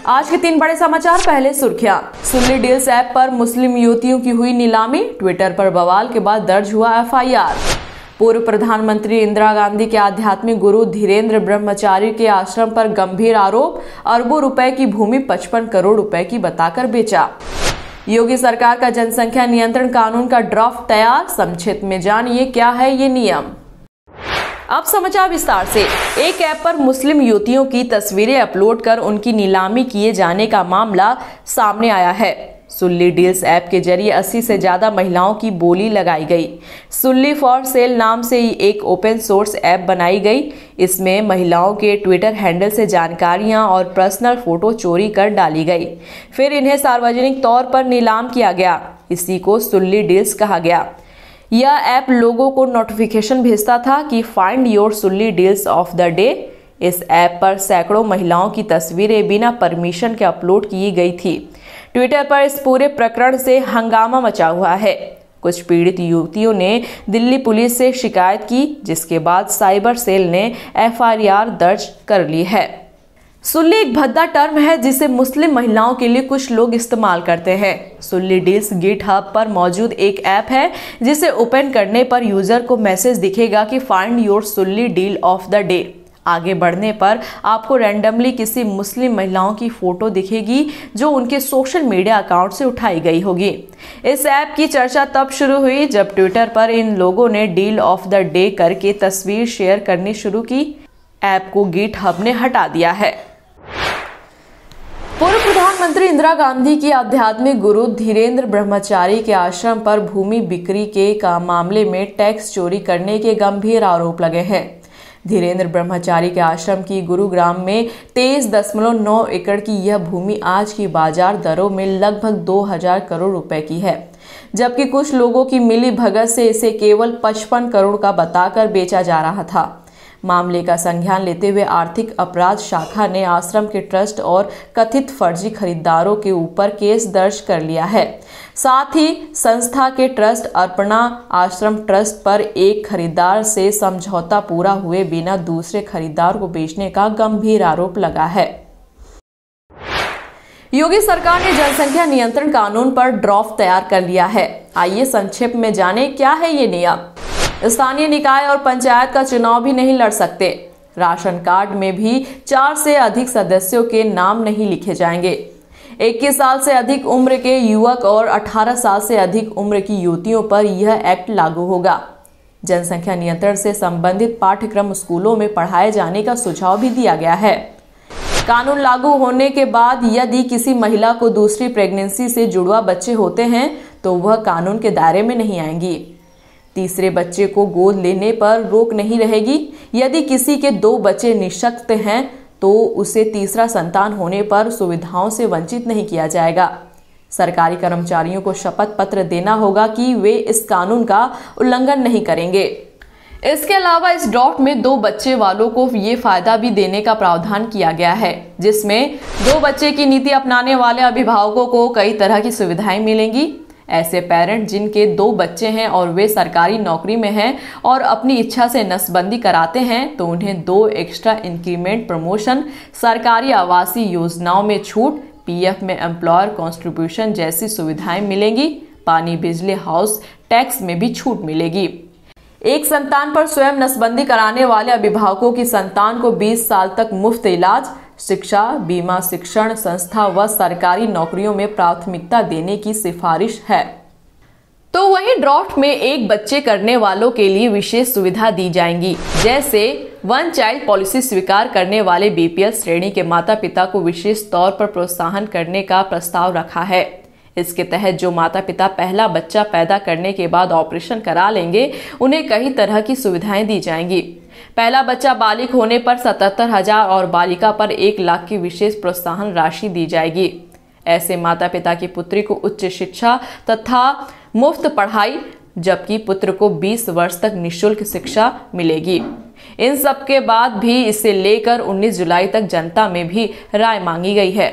आज के 3 बड़े समाचार। पहले सुर्खियां। सुल्ली डील्स ऐप पर मुस्लिम युवतियों की हुई नीलामी, ट्विटर पर बवाल के बाद दर्ज हुआ एफआईआर। पूर्व प्रधानमंत्री इंदिरा गांधी के आध्यात्मिक गुरु धीरेन्द्र ब्रह्मचारी के आश्रम पर गंभीर आरोप, अरबों रुपए की भूमि 55 करोड़ रुपए की बताकर बेचा। योगी सरकार का जनसंख्या नियंत्रण कानून का ड्राफ्ट तैयार, संक्षिप्त में जानिए क्या है ये नियम। अब समाचार विस्तार से। एक ऐप पर मुस्लिम युवतियों की तस्वीरें अपलोड कर उनकी नीलामी किए जाने का मामला सामने आया है। सुल्ली डील्स ऐप के जरिए 80 से ज्यादा महिलाओं की बोली लगाई गई। सुल्ली फॉर सेल नाम से एक ओपन सोर्स ऐप बनाई गई। इसमें महिलाओं के ट्विटर हैंडल से जानकारियां और पर्सनल फोटो चोरी कर डाली गई, फिर इन्हें सार्वजनिक तौर पर नीलाम किया गया। इसी को सुल्ली डील्स कहा गया। यह ऐप लोगों को नोटिफिकेशन भेजता था कि find your Sulli deals of the day. इस ऐप पर सैकड़ों महिलाओं की तस्वीरें बिना परमिशन के अपलोड की गई थी। ट्विटर पर इस पूरे प्रकरण से हंगामा मचा हुआ है। कुछ पीड़ित युवतियों ने दिल्ली पुलिस से शिकायत की, जिसके बाद साइबर सेल ने एफआईआर दर्ज कर ली है। सुल्ली एक भद्दा टर्म है जिसे मुस्लिम महिलाओं के लिए कुछ लोग इस्तेमाल करते हैं। सुल्ली डील्स गिटहब पर मौजूद एक ऐप है जिसे ओपन करने पर यूजर को मैसेज दिखेगा कि find your Sulli deal of the day. आगे बढ़ने पर आपको रैंडमली किसी मुस्लिम महिलाओं की फोटो दिखेगी जो उनके सोशल मीडिया अकाउंट से उठाई गई होगी। इस ऐप की चर्चा तब शुरू हुई जब ट्विटर पर इन लोगों ने डील ऑफ द डे करके तस्वीर शेयर करनी शुरू की। ऐप को गिटहब ने हटा दिया है। पूर्व प्रधानमंत्री इंदिरा गांधी की आध्यात्मिक गुरु धीरेन्द्र ब्रह्मचारी के आश्रम पर भूमि बिक्री के मामले में टैक्स चोरी करने के गंभीर आरोप लगे हैं। धीरेन्द्र ब्रह्मचारी के आश्रम की गुरुग्राम में 23.9 एकड़ की यह भूमि आज की बाजार दरों में लगभग 2000 करोड़ रुपए की है, जबकि कुछ लोगों की मिली भगत से इसे केवल 55 करोड़ का बताकर बेचा जा रहा था। मामले का संज्ञान लेते हुए आर्थिक अपराध शाखा ने आश्रम के ट्रस्ट और कथित फर्जी खरीदारों के ऊपर केस दर्ज कर लिया है। साथ ही संस्था के ट्रस्ट अर्पणा आश्रम ट्रस्ट पर एक खरीदार से समझौता पूरा हुए बिना दूसरे खरीदार को बेचने का गंभीर आरोप लगा है। योगी सरकार ने जनसंख्या नियंत्रण कानून पर ड्राफ्ट तैयार कर लिया है। आइए संक्षिप्त में जाने क्या है ये नियम। स्थानीय निकाय और पंचायत का चुनाव भी नहीं लड़ सकते। राशन कार्ड में भी 4 से अधिक सदस्यों के नाम नहीं लिखे जाएंगे। 21 साल से अधिक उम्र के युवक और 18 साल से अधिक उम्र की युवतियों पर यह एक्ट लागू होगा। जनसंख्या नियंत्रण से संबंधित पाठ्यक्रम स्कूलों में पढ़ाए जाने का सुझाव भी दिया गया है। कानून लागू होने के बाद यदि किसी महिला को दूसरी प्रेगनेंसी से जुड़वा बच्चे होते हैं तो वह कानून के दायरे में नहीं आएंगी। तीसरे बच्चे को गोद लेने पर रोक नहीं रहेगी। यदि किसी के 2 बच्चे निःशक्त हैं तो उसे तीसरा संतान होने पर सुविधाओं से वंचित नहीं किया जाएगा। सरकारी कर्मचारियों को शपथ पत्र देना होगा कि वे इस कानून का उल्लंघन नहीं करेंगे। इसके अलावा इस ड्राफ्ट में 2 बच्चे वालों को ये फायदा भी देने का प्रावधान किया गया है, जिसमें 2 बच्चे की नीति अपनाने वाले अभिभावकों को कई तरह की सुविधाएं मिलेंगी। ऐसे पेरेंट जिनके 2 बच्चे हैं और वे सरकारी नौकरी में हैं और अपनी इच्छा से नसबंदी कराते हैं तो उन्हें 2 एक्स्ट्रा इंक्रीमेंट, प्रमोशन, सरकारी आवासीय योजनाओं में छूट, पीएफ में एम्प्लॉयर कॉन्ट्रीब्यूशन जैसी सुविधाएं मिलेंगी। पानी, बिजली, हाउस टैक्स में भी छूट मिलेगी। एक संतान पर स्वयं नसबंदी कराने वाले अभिभावकों की संतान को 20 साल तक मुफ्त इलाज, शिक्षा, बीमा, शिक्षण संस्था व सरकारी नौकरियों में प्राथमिकता देने की सिफारिश है। तो वहीं ड्राफ्ट में 1 बच्चे करने वालों के लिए विशेष सुविधा दी जाएंगी, जैसे 1 चाइल्ड पॉलिसी स्वीकार करने वाले बीपीएल श्रेणी के माता पिता को विशेष तौर पर प्रोत्साहन करने का प्रस्ताव रखा है। इसके तहत जो माता पिता पहला बच्चा पैदा करने के बाद ऑपरेशन करा लेंगे उन्हें कई तरह की सुविधाएं दी जाएंगी। पहला बच्चा बालिग होने पर 77,000 और बालिका पर 1 लाख की विशेष प्रोत्साहन राशि दी जाएगी। ऐसे माता पिता की पुत्री को उच्च शिक्षा तथा मुफ्त पढ़ाई, जबकि पुत्र को 20 वर्ष तक निःशुल्क शिक्षा मिलेगी। इन सब के बाद भी इसे लेकर 19 जुलाई तक जनता में भी राय मांगी गई है।